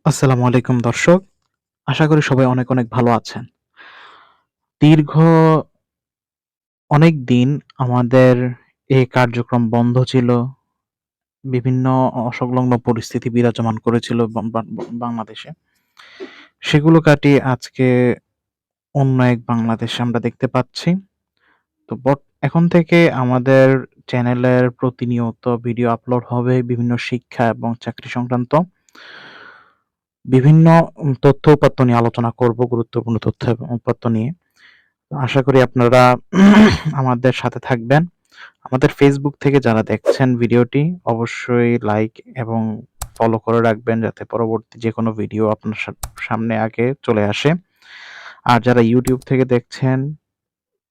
আসসালামু আলাইকুম দর্শক। আশা করি সবাই অনেক, অনেক ভালো আছেন। দীর্ঘ অনেকদিন আমাদের এই কার্যক্রম বন্ধ ছিল। বিভিন্ন অসংলগ্ন পরিস্থিতি বিরাজমান করেছিল বাংলাদেশে। সেগুলো কাটিয়ে আজকে অন্য এক বাংলাদেশে আমরা দেখতে পাচ্ছি। তো এখন থেকে আমাদের চ্যানেলের প্রতিনিয়ত ভিডিও আপলোড হবে বিভিন্ন শিক্ষা এবং চাকরি সংক্রান্ত। বিভিন্ন তথ্য-উপাত্ত নিয়ে আলোচনা করব, গুরুত্বপূর্ণ তথ্য এবং উপাত্ত নিয়ে। আশা করি আপনারা আমাদের সাথে থাকবেন। আমাদের ফেসবুক থেকে যারা দেখছেন ভিডিওটি অবশ্যই লাইক এবং ফলো করে রাখবেন যাতে পরবর্তী যেকোনো ভিডিও আপনার সামনে আগে চলে আসে। আর যারা ইউটিউব থেকে দেখছেন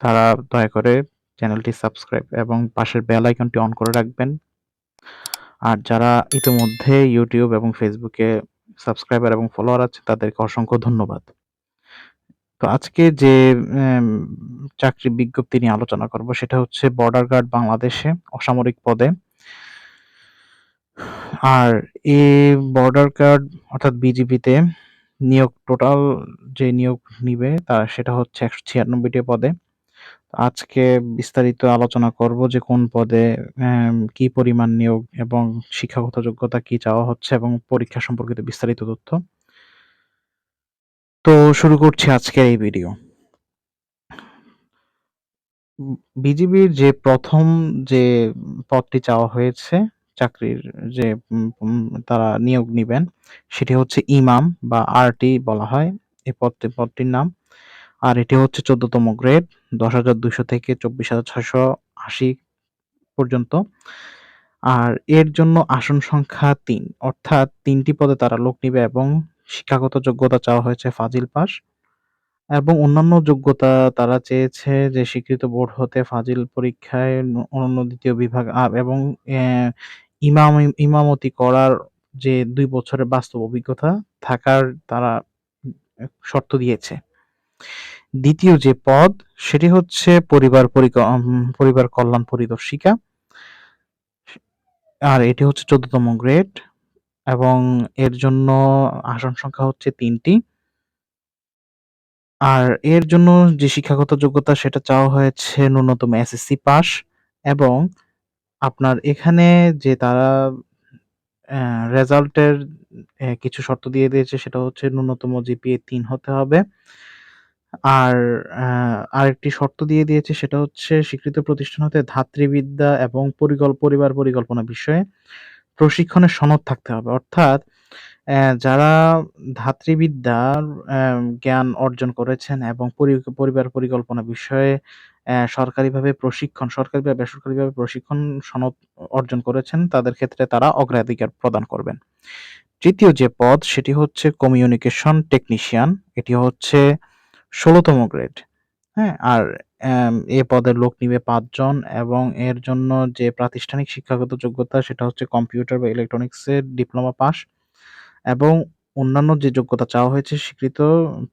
তারা দয়া করে চ্যানেলটি সাবস্ক্রাইব এবং পাশের বেল আইকনটি অন করে রাখবেন। আর যারা ইতিমধ্যে ইউটিউব এবং ফেসবুকে সাবস্ক্রাইবার এবং ফলোয়ার আছে তাদেরকে অসংখ্য ধন্যবাদ। তো আজকে যে এম চাকরির বিজ্ঞপ্তি নিয়ে আলোচনা করব সেটা হচ্ছে বর্ডার গার্ড বাংলাদেশে অসামরিক পদে। আর এই বর্ডার গার্ড অর্থাৎ বিজিবিতে টোটাল যে নিয়োগ নিবে সেটা হচ্ছে ১৯৬ টি পদে। আজকে বিস্তারিত আলোচনা করব যে কোন পদে কি পরিমাণ নিয়োগ এবং শিক্ষাগত যোগ্যতা কি চাওয়া হচ্ছে এবং পরীক্ষা সম্পর্কিত বিস্তারিত তথ্য। তো শুরু করছি আজকের এই ভিডিও। বিজিবির যে ১ম যে পদটি চাওয়া হয়েছে চাকরির যে তারা নিয়োগ নিবেন সেটি হচ্ছে ইমাম বা আরটি বলা হয় এই পদটির নাম। আর এটি হচ্ছে ১৪তম গ্রেড ১০,২০০ থেকে ২৪,৬৮০ পর্যন্ত। আর এর জন্য আসন সংখ্যা ৩ অর্থাৎ ৩ টি পদে তারা লোক নিবে এবং শিক্ষাগত যোগ্যতা চাওয়া হয়েছে ফাজিল পাস। এবং অন্যান্য যোগ্যতা তারা চেয়েছে যে স্বীকৃত বোর্ড হতে ফাজিল পরীক্ষায় অনন্য ২য় বিভাগ এবং অ্যা ইমামতি করার যে ২ বছরের বাস্তব অভিজ্ঞতা থাকার তারা শর্ত দিয়েছে। ২য় যে পদ সেটি হচ্ছে পরিবার কল্যাণ পরিদর্শিকা। আর এটি হচ্ছে ১৪তম গ্রেড এবং এর জন্য আসন সংখ্যা হচ্ছে ৩ টি। আর এর জন্য যে শিক্ষাগত যোগ্যতা সেটা চাওয়া হয়েছে ন্যূনতম এসএসসি পাস এবং আপনার এখানে যে তারা অ্যা রেজাল্টের কিছু শর্ত দিয়ে দিয়েছে সেটা হচ্ছে ন্যূনতম জিপিএ ৩ হতে হবে। আর আরেকটি শর্ত দিয়ে দিয়েছে সেটা হচ্ছে স্বীকৃত প্রতিষ্ঠান হতে ধাত্রীবিদ্যা এবং পরিবার পরিকল্পনা বিষয়ে প্রশিক্ষণের সনদ থাকতে হবে। অর্থাৎ যারা ধাত্রীবিদ্যার জ্ঞান অর্জন করেছেন এবং পরিবার পরিকল্পনা বিষয়ে সরকারি বা বেসরকারিভাবে প্রশিক্ষণ সনদ অর্জন করেছেন, তাদের ক্ষেত্রে তারা অগ্রাধিকার প্রদান করবেন। ৩য় যে পদ সেটি হচ্ছে কমিউনিকেশন টেকনিশিয়ান। এটি হচ্ছে ১৬তম গ্রেড। হ্যাঁ? আর এ পদের লোক নিবে ৫ জন এবং এর জন্য যে প্রাতিষ্ঠানিক শিক্ষাগত যোগ্যতা সেটা হচ্ছে কম্পিউটার বা ইলেকট্রনিক্সের ডিপ্লোমা পাস এবং অন্যান্য যে যোগ্যতা চাওয়া হয়েছে স্বীকৃত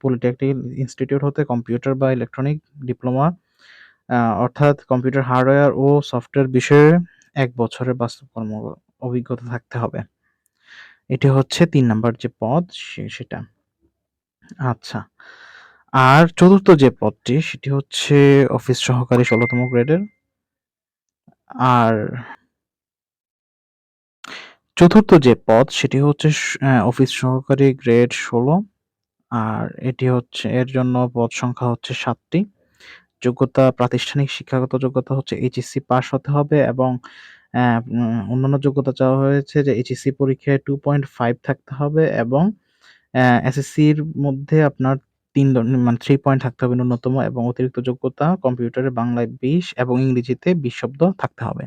পলিটেকনিক ইনস্টিটিউট হতে কম্পিউটার বা ইলেকট্রনিক ডিপ্লোমা অর্থাৎ কম্পিউটার হার্ডওয়্যার ও সফটওয়্যার বিষয়ে ১ বছরের বাস্তব অভিজ্ঞতা থাকতে হবে। এটি হচ্ছে ৩ নাম্বার যে পদ সেটা। আচ্ছা। আর ৪র্থ যে পদটি সেটি হচ্ছে অফিস সহকারী ১৬তম গ্রেডের। আর ৪র্থ যে পদ সেটি হচ্ছে অফিস সহকারী গ্রেড ১৬। আর এর জন্য পদ সংখ্যা হচ্ছে ৭ টি। প্রাতিষ্ঠানিক শিক্ষাগত যোগ্যতা হচ্ছে এইচএসসি পাস হতে হবে এবং অন্যান্য যোগ্যতা চাওয়া হয়েছে যে এইচএসসি পরীক্ষায় 2.5 থাকতে হবে এবং এসএসসির মধ্যে আপনার ৩ মানে 3 পয়েন্ট থাকতে হবে ন্যূনতম এবং অতিরিক্ত যোগ্যতা কম্পিউটারে বাংলায় ২০ এবং ইংরেজিতে ২০ শব্দ থাকতে হবে।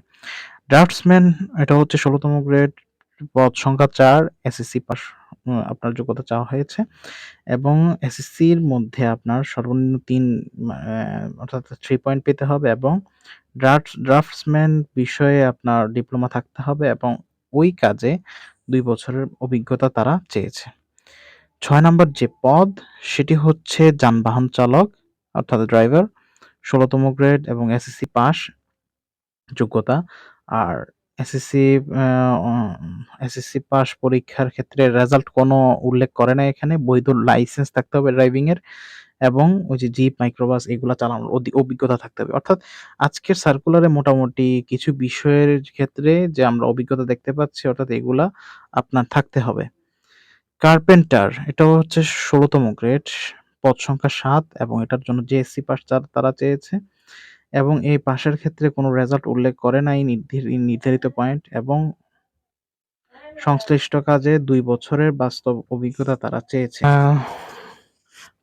ড্রাফটসম্যান এটা হচ্ছে ১৬তম গ্রেড, পদ সংখ্যা ৪, এসএসসি পাস আপনার যোগ্যতা চাওয়া হয়েছে এবং এসএসসির মধ্যে আপনার সর্বনিম্ন ৩ অর্থাৎ ৩ পয়েন্ট পেতে হবে এবং ড্রাফটসম্যান বিষয়ে আপনার ডিপ্লোমা থাকতে হবে এবং ওই কাজে ২ বছরের অভিজ্ঞতা তারা চেয়েছে। ৬ নাম্বার যে পদ সেটি হচ্ছে যানবাহন চালক অর্থাৎ ড্রাইভার ১৬তম গ্রেড এবং এসএসসি পাস যোগ্যতা। আর এসএসসি আ অ এসএসসি পাস পরীক্ষার ক্ষেত্রে রেজাল্ট কোনো উল্লেখ করে নাই এখানে। বৈধ লাইসেন্স থাকতে হবে ড্রাইভিং এর এবং ওই যে জিপ, মাইক্রোবাস এগুলা চালানোর অভিজ্ঞতা থাকতে হবে। অর্থাৎ আজকের সার্কুলারে মোটামুটি কিছু বিষয়ের ক্ষেত্রে যে আমরা অভিজ্ঞতা দেখতে পাচ্ছি অর্থাৎ এগুলা আপনার থাকতে হবে। কার্পেন্টার এটাও হচ্ছে ১৬ তম গ্রেড, পদ সংখ্যা ৭ এবং এটার জন্য জেএসসি পাস তারা চেয়েছে এবং এই পাসের ক্ষেত্রে কোনো রেজাল্ট উল্লেখ করে নাই নির্ধারিত পয়েন্ট এবং সংশ্লিষ্ট কাজে ২ বছরের বাস্তব অভিজ্ঞতা তারা চেয়েছে।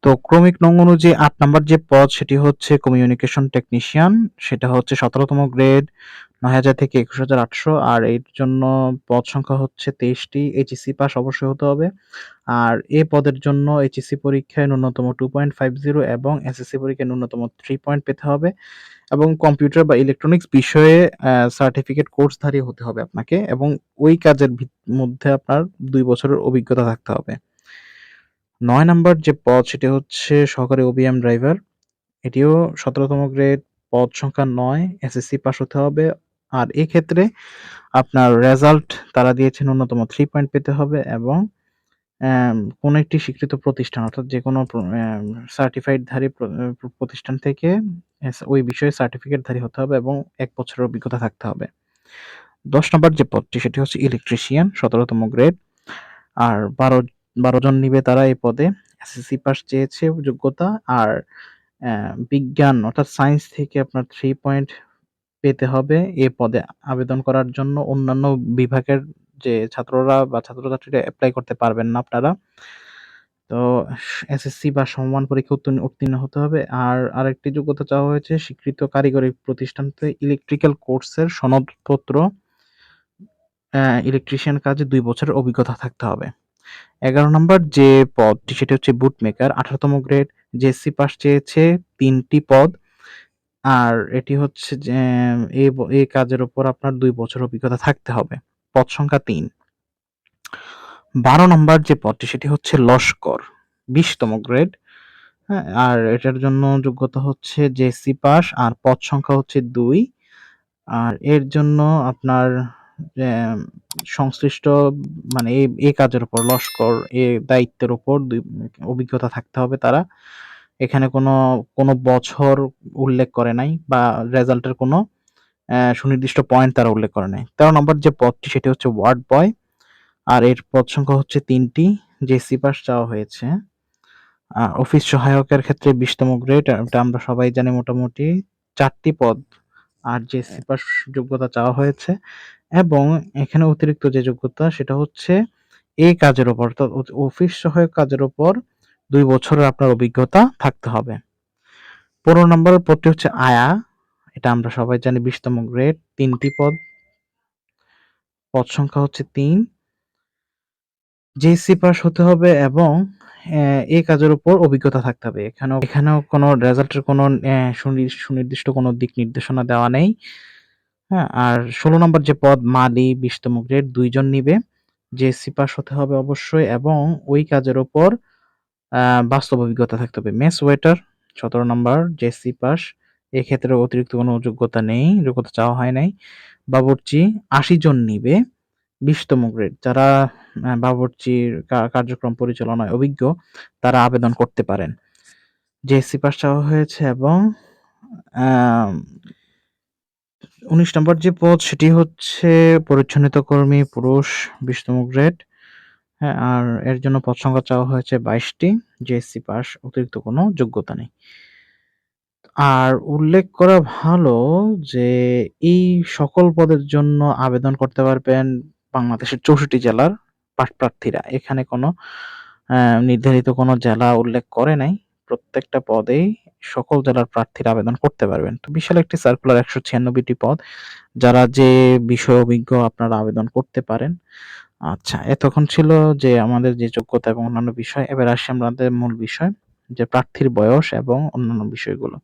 তো ক্রমিক নং অনুযায়ী ৮ নাম্বার যে পদ সেটি হচ্ছে কমিউনিকেশন টেকনিশিয়ান। সেটা হচ্ছে ১৭ তম গ্রেড, ৯,০০০ থেকে ২১,৮০০ আর এর জন্য পদ সংখ্যা হচ্ছে ২৩ টি। এইচএসসি পাস অবশ্যই হতে হবে। আর এ পদের জন্য এইচএসসি পরীক্ষায় ন্যূনতম 2.50 এবং এসএসসি পরীক্ষায় ন্যূনতম 3 পয়েন্ট পেতে হবে এবং কম্পিউটার বা ইলেকট্রনিক্স বিষয়ে সার্টিফিকেট কোর্সধারী হতে হবে আপনাকে এবং ওই কাজের মধ্যে আপনার ২ বছরের অভিজ্ঞতা থাকতে হবে। ৯ নাম্বার যে পদ সেটি হচ্ছে সহকারী ওবিএম ড্রাইভার। এটিও ১৭ তম গ্রেড, পদ সংখ্যা ৯, এসএসসি পাস হতে হবে। আর এক্ষেত্রে আপনার রেজাল্ট তারা দিয়েছে ন্যূনতম 3 পয়েন্ট পেতে হবে এবং কোনো একটি স্বীকৃত প্রতিষ্ঠান অর্থাৎ যেকোনো সার্টিফাইডধারী প্রতিষ্ঠান থেকে ওই বিষয়ে সার্টিফিকেটধারী হতে হবে এবং ১ বছরের অভিজ্ঞতা থাকতে হবে। ১০ নাম্বার যে পদটি সেটি হচ্ছে ইলেকট্রিশিয়ান, ১৭ তম গ্রেড। আর ১২ জন নিবে তারা এই পদে। এসএসসি পাস চেয়েছে যোগ্যতা আর বিজ্ঞান অর্থাৎ সায়েন্স থেকে আপনার ৩ পয়েন্ট পেতে হবে এ পদে আবেদন করার জন্য। অন্যান্য বিভাগের যে ছাত্ররা বা ছাত্রছাত্রীরা এপ্লাই করতে পারবেন না আপনারা। তো এসএসসি বা সমমান পরীক্ষায় উত্তীর্ণ হতে হবে। আর আরেকটি যোগ্যতা চাওয়া হয়েছে স্বীকৃত কারিগরি প্রতিষ্ঠান হতে ইলেকট্রিক্যাল কোর্সের সনদপত্র, ইলেকট্রিশিয়ান কাজে ২ বছরের অভিজ্ঞতা থাকতে হবে। ১১ নম্বর যে পদটি সেটি হচ্ছে বুট মেকার, ১৮ তম গ্রেড, জেএসসি পাস চেয়েছে ৩ টি পদ। আর এটি হচ্ছে যে এই কাজের উপর আপনার ২ বছর অভিজ্ঞতা থাকতে হবে। পদ সংখ্যা ৩। ১২ নম্বর যে পদটি সেটি হচ্ছে লস্কর, ২০ তম গ্রেড, হ্যাঁ? আর এটার জন্য যোগ্যতা হচ্ছে জেএসসি পাস আর পদ সংখ্যা হচ্ছে ২। আর এর জন্য আপনার অ্যা সংশ্লিষ্ট মানে এই কাজের উপর লস্কর দায়িত্বের উপর অভিজ্ঞতা থাকতে হবে তারা। এখানে কোনো বছর উল্লেখ করে নাই বা রেজাল্টের কোনো সুনির্দিষ্ট পয়েন্ট তারা উল্লেখ করে নাই। ১৩ নম্বর যে পদটি সেটি হচ্ছে ওয়ার্ড বয়। আর এর পদ সংখ্যা হচ্ছে ৩ টি। জেএসসি পাস চাওয়া হয়েছে। অফিস সহায়কের ক্ষেত্রে ২০ তম গ্রেড, এটা আমরা সবাই জানি মোটামুটি ৪ টি পদ। আর জেএসসি পাস যোগ্যতা চাওয়া হয়েছে এবং এখানে অতিরিক্ত যে যোগ্যতা সেটা হচ্ছে এই কাজের উপর অর্থাৎ অফিস সহায়ক কাজের উপর ২ বছরের আপনার অভিজ্ঞতা থাকতে হবে। ১৫ নম্বরের পদটি হচ্ছে আয়া। এটা আমরা সবাই জানি ২০ তম গ্রেড, ৩ টি পদ। পদ সংখ্যা হচ্ছে ৩। জেএসসি পাস হতে হবে এবং এই কাজের উপর অভিজ্ঞতা থাকতে হবে। এখানেও কোনো রেজাল্টের কোনো সুনির্দিষ্ট কোনো দিক নির্দেশনা দেওয়া নেই। হ্যাঁ? আর ১৬ নম্বর যে পদ মালি, ২০ তম গ্রেড, ২ জন নিবে। জেএসসি পাস হতে হবে অবশ্যই এবং ওই কাজের উপর আ বাস্তব অভিজ্ঞতা থাকতে হবে। Mess waiter ১৭ number, JSC pass. এক্ষেত্রে অতিরিক্ত কোনো যোগ্যতা নেই, যোগ্যতা চাওয়া হয় নাই। বাবুর্চি ৮০ জন নিবে, ২০ তম গ্রেড। যারা বাবুর্চির কার্যক্রম পরিচালনায় অভিজ্ঞ তারা আবেদন করতে পারেন। জেএসসি পাস চাওয়া হয়েছে এবং আম ১৯ নম্বর যে পদ সেটি হচ্ছে পরিচ্ছন্নতা কর্মী পুরুষ, ২০ তম গ্রেড। হ্যাঁ? আর এর জন্য পদ সংখ্যা চাওয়া হয়েছে ২২ টি। জেএসসি পাস, অতিরিক্ত কোনো যোগ্যতা নেই। আর উল্লেখ করা ভালো যে এই সকল পদের জন্য আবেদন করতে পারবেন বাংলাদেশের ৬৪ জেলার প্রার্থীরা। এখানে কোনো নির্ধারিত কোনো জেলা উল্লেখ করে নাই। প্রত্যেকটা পদেই সকল জেলার প্রার্থীরা আবেদন করতে পারবেন। তো বিশাল একটি সার্কুলার ১৯৬ টি পদ। যারা যে বিষয়ে অভিজ্ঞ আপনারা আবেদন করতে পারেন। আচ্ছা, এতক্ষণ ছিল যে আমাদের যে যোগ্যতা এবং অন্যান্য বিষয়। এবার আসি আমাদের মূল বিষয় যে প্রার্থীর বয়স এবং অন্যান্য বিষয়গুলো।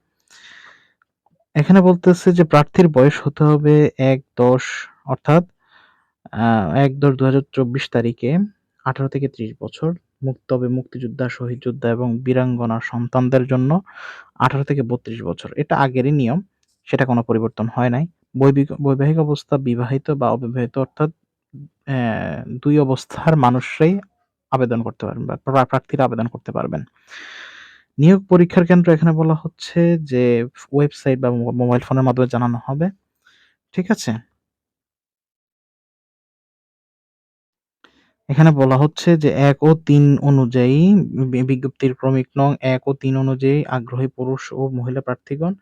এখানে বলতেছে যে প্রার্থীর বয়স হতে হবে ১-১০ অর্থাৎ আ ১-১০-২০২৪ তারিখে ১৮ থেকে ৩০ বছর। তবে মুক্তিযোদ্ধা, শহীদ যোদ্ধা এবং বীরাঙ্গনার সন্তানদের জন্য ১৮ থেকে ৩২ বছর। এটা আগেরই নিয়ম। সেটা কোনো পরিবর্তন হয় নাই। বৈবাহিক অবস্থা বিবাহিত বা অবিবাহিত অর্থাৎ ২ অবস্থার মানুষরাই আবেদন করতে পারবেন বা প্রার্থীরা আবেদন করতে পারবেন। নিয়োগ পরীক্ষার কেন্দ্র এখানে বলা হচ্ছে যে ওয়েবসাইট বা মোবাইল ফোনের মাধ্যমে জানানো হবে। ঠিক আছে? এখানে বলা হচ্ছে যে ১ ও ৩ অনুযায়ী বিজ্ঞপ্তির ক্রমিক নং ১ ও ৩ অনুযায়ী আগ্রহী পুরুষ ও মহিলা প্রার্থীগণ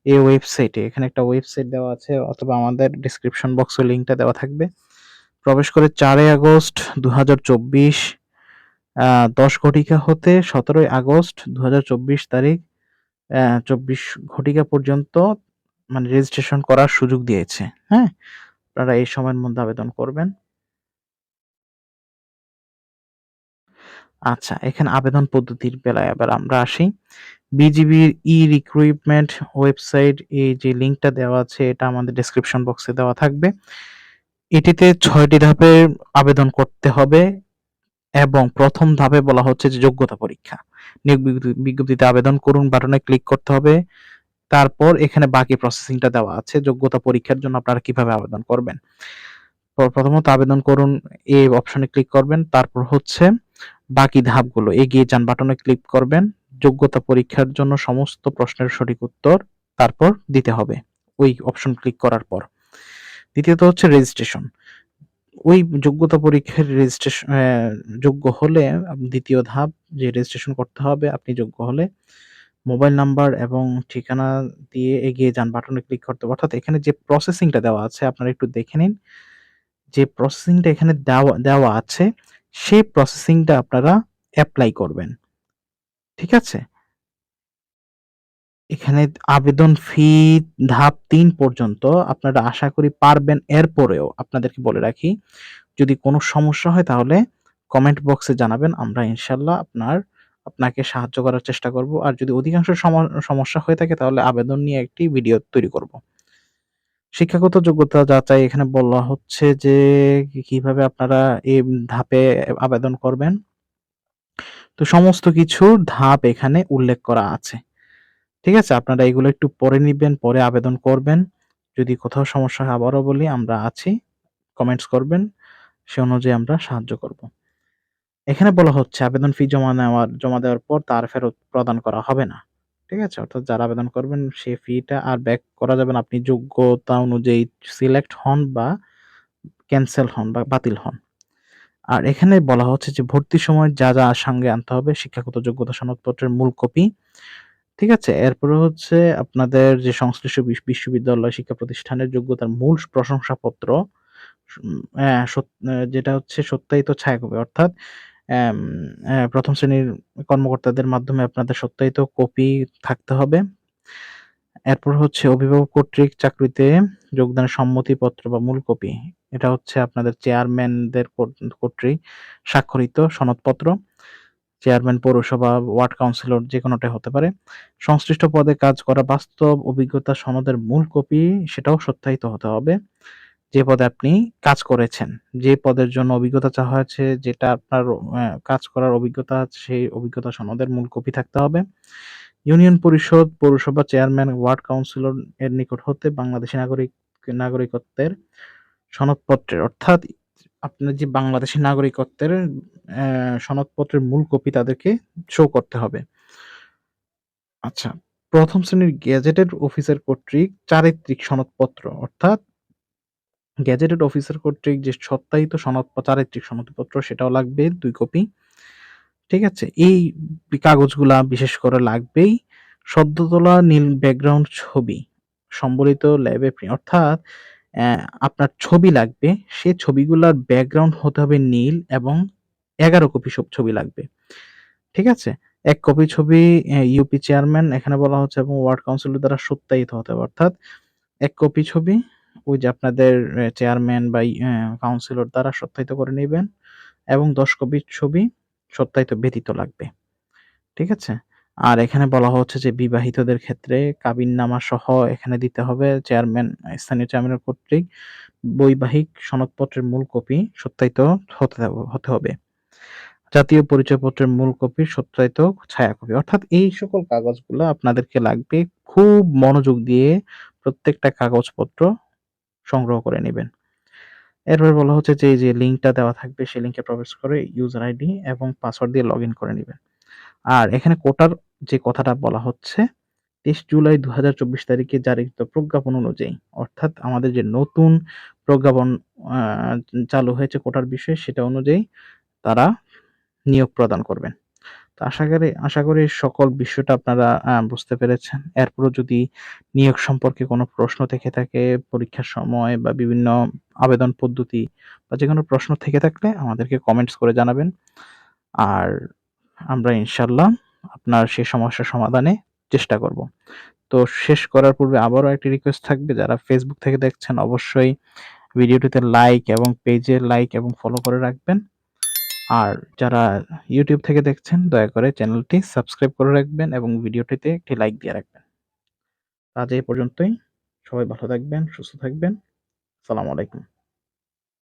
এই ওয়েবসাইটে এখানে একটা ওয়েবসাইট দেওয়া আছে অথবা আমাদের ডেসক্রিপশন বক্সে লিংকটা দেওয়া থাকবে। প্রবেশ করে ৪ আগস্ট ২০২৪ ১০ ঘটিকা হতে ১৭ আগস্ট ২০২৪ তারিখ ২৪ ঘটিকা পর্যন্ত মানে রেজিস্ট্রেশন করার সুযোগ দিয়েছে। হ্যাঁ? আপনারা এই সময়ের মধ্যে আবেদন করবেন। আচ্ছা, এখানে আবেদন পদ্ধতির বেলায় এবার আমরা আসি। বিজিবির ই-রিক্রুইটমেন্ট ওয়েবসাইট এই যে লিংকটা দেওয়া আছে এটা আমাদের ডেসক্রিপশন বক্সে দেওয়া থাকবে। এটিতে ৬ টি ধাপে আবেদন করতে হবে এবং ১ম ধাপে বলা হচ্ছে যে যোগ্যতা পরীক্ষা। নিয়োগ বিজ্ঞপ্তিতে আবেদন করুন বাটনে ক্লিক করতে হবে। তারপর এখানে বাকি প্রসেসিংটা দেওয়া আছে যোগ্যতা পরীক্ষার জন্য আপনারা কিভাবে আবেদন করবেন। প্রথমত আবেদন করুন এই অপশনে ক্লিক করবেন। তারপর হচ্ছে বাকি ধাপগুলো এগিয়ে যান বাটনে ক্লিক করবেন। যোগ্যতা পরীক্ষার জন্য সমস্ত প্রশ্নের সঠিক উত্তর তারপর দিতে হবে ওই অপশন ক্লিক করার পর। দ্বিতীয়ত হচ্ছে রেজিস্ট্রেশন। ওই যোগ্যতা পরীক্ষার যোগ্য হলে দ্বিতীয় ধাপ যে রেজিস্ট্রেশন করতে হবে আপনি যোগ্য হলে মোবাইল নাম্বার এবং ঠিকানা দিয়ে এগিয়ে যান বাটনে ক্লিক করতে হবে। অর্থাৎ এখানে যে প্রসেসিংটা দেওয়া আছে আপনারা একটু দেখে নিন। যে প্রসেসিংটা এখানে দেওয়া দেওয়া আছে সেই প্রসেসিংটা আপনারা এপ্লাই করবেন। ঠিক আছে? এখানে আবেদন ফি ধাপ ৩ পর্যন্ত আপনারা আশা করি পারবেন। এরপরেও আপনাদেরকে বলে রাখি, যদি কোনো সমস্যা হয় তাহলে কমেন্ট বক্সে জানাবেন। আমরা ইনশাআল্লাহ আপনাকে সাহায্য করার চেষ্টা করব। আর যদি অধিকাংশ সমস্যা হয়ে থাকে তাহলে আবেদন নিয়ে একটি ভিডিও তৈরি করব। শিক্ষাগত যোগ্যতা যাচাই এখানে বলা হচ্ছে যে কিভাবে আপনারা এই ধাপে আবেদন করবেন। তো সমস্ত কিছুর ধাপ এখানে উল্লেখ করা আছে। ঠিক আছে? আপনারা এগুলো একটু পড়ে নিবেন, পরে আবেদন করবেন। যদি কোথাও সমস্যা হয় আবারও বলি আমরা আছি। কমেন্টস করবেন। সে অনুযায়ী আমরা সাহায্য করব। এখানে বলা হচ্ছে আবেদন ফি জমা দেওয়ার পর তার ফেরত প্রদান করা হবে না। ঠিক আছে? অর্থাৎ যারা আবেদন করবেন সেই ফিটা আর ব্যাক করা যাবে না। আপনি যোগ্যতা অনুযায়ী সিলেক্ট হন বা ক্যানসেল হন বা বাতিল হন। আর এখানে বলা হচ্ছে যে ভর্তির সময় যা সঙ্গে আনতে হবে শিক্ষাগত যোগ্যতা সনদপত্রের মূল কপি। ঠিক আছে? এরপরে হচ্ছে আপনাদের যে সংশ্লিষ্ট বিশ্ববিদ্যালয় শিক্ষা প্রতিষ্ঠানের যোগ্যতার মূল প্রশংসাপত্র যেটা হচ্ছে সত্যায়িত ছায়াকপি অর্থাৎ অ্যাম ১ম শ্রেণীর কর্মকর্তাদের মাধ্যমে আপনাদের সত্যায়িত কপি থাকতে হবে। এরপর হচ্ছে অভিভাবক কর্তৃক চাকরিতে যোগদানের সম্মতিপত্র বা মূল কপি। এটা হচ্ছে আপনাদের চেয়ারম্যানদের কর্তৃক স্বাক্ষরিত সনদপত্র। চেয়ারম্যান, পৌরসভা, ওয়ার্ড কাউন্সিলর যেকোনোটাই হতে পারে। সংশ্লিষ্ট পদে কাজ করা বাস্তব অভিজ্ঞতা সনদের মূল কপি সেটাও সত্যায়িত হতে হবে। যে পদে আপনি কাজ করেছেন, যে পদের জন্য অভিজ্ঞতা চাওয়া হয়েছে, যেটা আপনার কাজ করার অভিজ্ঞতা আছে, সেই অভিজ্ঞতা সনদের মূল কপি থাকতে হবে। ইউনিয়ন পরিষদ, পৌরসভা চেয়ারম্যান, ওয়ার্ড কাউন্সিলর এর নিকট হতে বাংলাদেশী নাগরিকত্বের সনদপত্রের অর্থাৎ আপনার যে বাংলাদেশী নাগরিকত্বের সনদপত্রের মূল কপি তাদেরকে শো করতে হবে। আচ্ছা, ১ম শ্রেণীর গেজেটেড অফিসার কর্তৃক চারিত্রিক সনদপত্র অর্থাৎ গেজেটেড অফিসার কর্তৃক যে সত্যায়িত চারিত্রিক সনদপত্র সেটাও লাগবে ২ কপি। ঠিক আছে? এই কাগজগুলা বিশেষ করে লাগবেই। সদ্য তোলা নীল ব্যাকগ্রাউন্ড ছবি সম্বলিত ল্যাবে অর্থাৎ অ্যা আপনার ছবি লাগবে। সে ছবিগুলার ব্যাকগ্রাউন্ড হতে হবে নীল এবং ১১ কপি ছবি লাগবে। ঠিক আছে? ১ কপি ছবি ইউপি চেয়ারম্যান এখানে বলা হচ্ছে এবং ওয়ার্ড কাউন্সিলর দ্বারা সত্যায়িত হতে হবে। অর্থাৎ ১ কপি ছবি ওই যে আপনাদের চেয়ারম্যান বা কাউন্সিলর দ্বারা সত্যায়িত করে নিবেন এবং ১০ কপি ছবি সত্যায়িত ব্যতীত লাগবে। ঠিক আছে? আর এখানে বলা হচ্ছে যে বিবাহিতদের ক্ষেত্রে কাবিননামা সহ এখানে দিতে হবে স্থানীয় চেয়ারম্যানের কর্তৃক বৈবাহিক সনদপত্রের মূল কপি সত্যায়িত হতে হবে। জাতীয় পরিচয়পত্রের মূল কপির সত্যায়িত ছায়াকপি। অর্থাৎ এই সকল কাগজগুলা আপনাদেরকে লাগবে। খুব মনোযোগ দিয়ে প্রত্যেকটা কাগজপত্র সংগ্রহ করে নিবেন। এরপরে বলা হচ্ছে যে, এই যে লিঙ্কটা দেওয়া থাকবে সেই লিঙ্কে প্রবেশ করে ইউজার আইডি এবং পাসওয়ার্ড দিয়ে লগইন করে নিবেন। আর এখানে কোটার যে কথাটা বলা হচ্ছে ২৩ জুলাই ২০২৪ তারিখে জারিকৃত প্রজ্ঞাপন অনুযায়ী, অর্থাৎ আমাদের যে নতুন প্রজ্ঞাপন আ চালু হয়েছে কোটার বিষয়ে সেটা অনুযায়ী তারা নিয়োগ প্রদান করবেন। তো আশা করি সকল বিষয়টা আপনারা বুঝতে পেরেছেন। এরপরও যদি নিয়োগ সম্পর্কে কোনো প্রশ্ন থেকে থাকে, পরীক্ষার সময় বা বিভিন্ন আবেদন পদ্ধতি বা যেকোনো প্রশ্ন থেকে থাকলে আমাদেরকে কমেন্টস করে জানাবেন। আর আমরা ইনশাআল্লাহ আপনার সেই সমস্যার সমাধানে চেষ্টা করব। তো শেষ করার পূর্বে আবারও একটি রিকোয়েস্ট থাকবে, যারা Facebook থেকে দেখছেন অবশ্যই ভিডিওটিতে লাইক এবং পেজে লাইক এবং ফলো করে রাখবেন। আর যারা YouTube থেকে দেখছেন দয়া করে চ্যানেলটি সাবস্ক্রাইব করে রাখবেন এবং ভিডিওটিতে একটি লাইক দিয়ে রাখবেন। আজ এই পর্যন্তই। সবাই ভালো থাকবেন, সুস্থ থাকবেন। আসসালামু আলাইকুম।